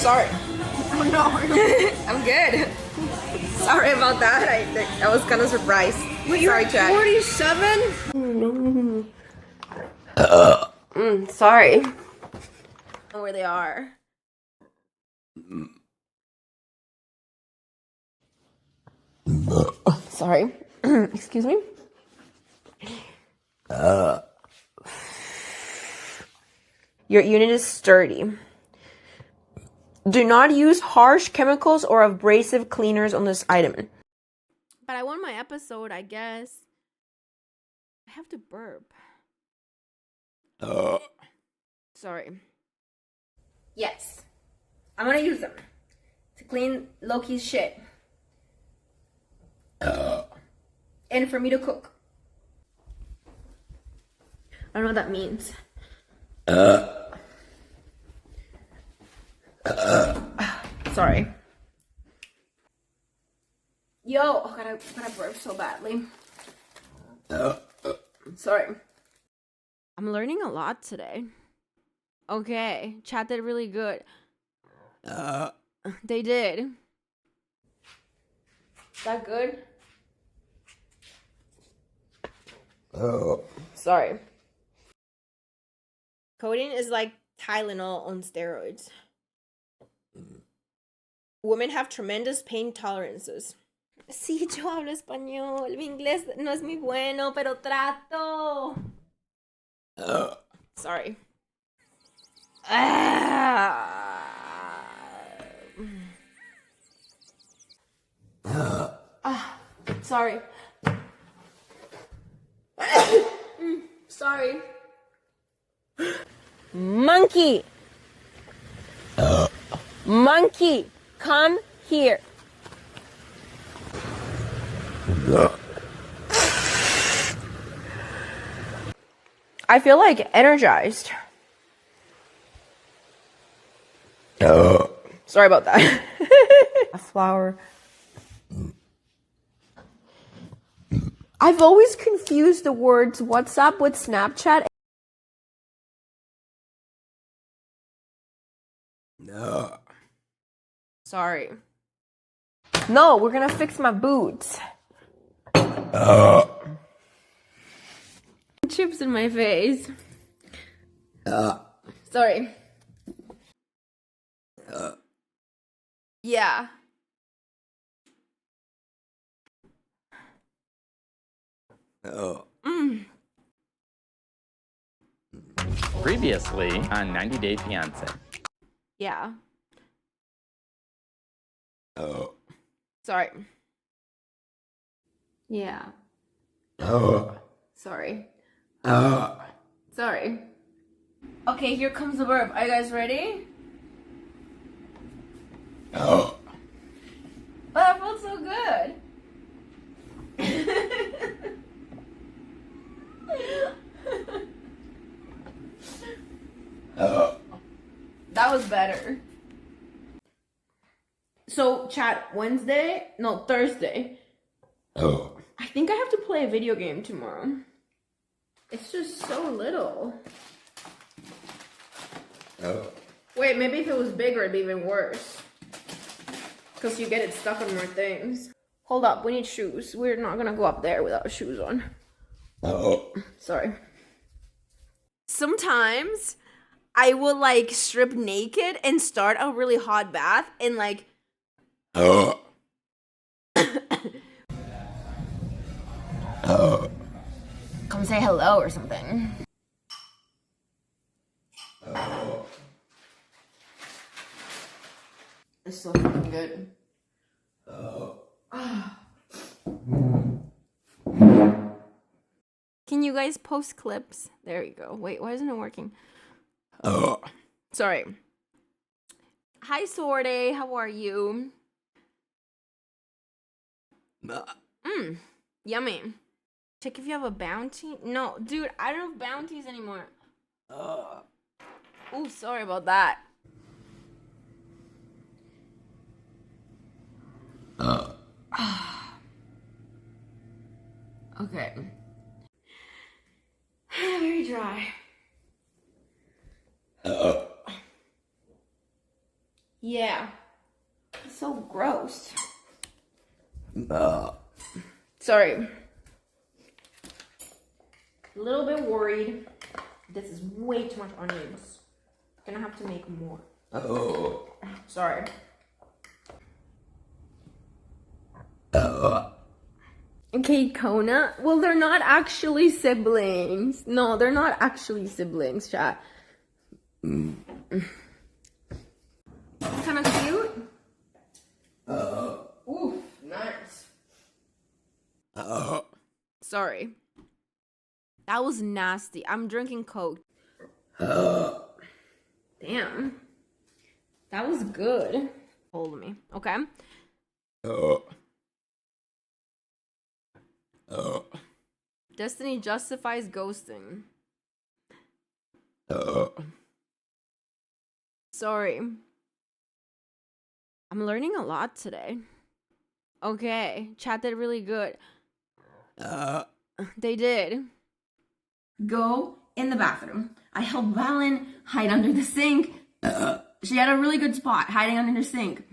sorry. Oh no. I'm good. Sorry about that. I was kind of surprised. Wait, you're sorry, Chad. 47? Sorry. Where they are. Sorry. Excuse me. Your unit is sturdy. Do not use harsh chemicals or abrasive cleaners on this item. But I want my episode, I guess. I have to burp. Sorry. Yes. I'm gonna use them to clean Loki's shit. And for me to cook. I don't know what that means. Sorry. Yo, oh God, I gotta burp so badly. Sorry. I'm learning a lot today. Okay, chat did really good. They did. Is that good? Sorry. Codeine is like Tylenol on steroids. Women have tremendous pain tolerances. Sí, yo hablo español. Mi inglés no es muy bueno, pero trato. Sorry. Sorry. Sorry. Monkey. Monkey, come here. I feel like energized. Sorry about that. A flower. I've always confused the words WhatsApp with Snapchat. No. Sorry. No, we're gonna fix my boots. Chips in my face. Sorry. Yeah. Previously on 90 Day Fiancé. Yeah. Sorry. Yeah. Sorry. Sorry. Okay, here comes the burp. Are you guys ready? Oh, that felt so good. That was better. So, chat, Thursday. I think I have to play a video game tomorrow. It's just so little. Wait, maybe if it was bigger, it'd be even worse. Because you get it stuck on more things. Hold up, we need shoes. We're not gonna go up there without shoes on. Sorry. Sometimes I will like strip naked and start a really hot bath and like come say hello or something. It's so fucking good. Can you guys post clips? There you go. Wait, why isn't it working? Sorry. Hi, Sorte. How are you? Yummy. Check if you have a bounty. No, dude, I don't have bounties anymore. Ooh, sorry about that. Okay. Very dry. Yeah. It's so gross. Sorry. A little bit worried. This is way too much onions. Gonna have to make more. Oh. Sorry. Okay, Kona. Well, they're not actually siblings. No, they're not actually siblings, chat. Kind of cute. Ooh, nice. Sorry. That was nasty. I'm drinking Coke. Damn. That was good. Hold me, okay? Destiny justifies ghosting. Sorry. I'm learning a lot today. Okay, chat did really good. They did. Go in the bathroom. I helped Valen hide under the sink. She had a really good spot hiding under the sink.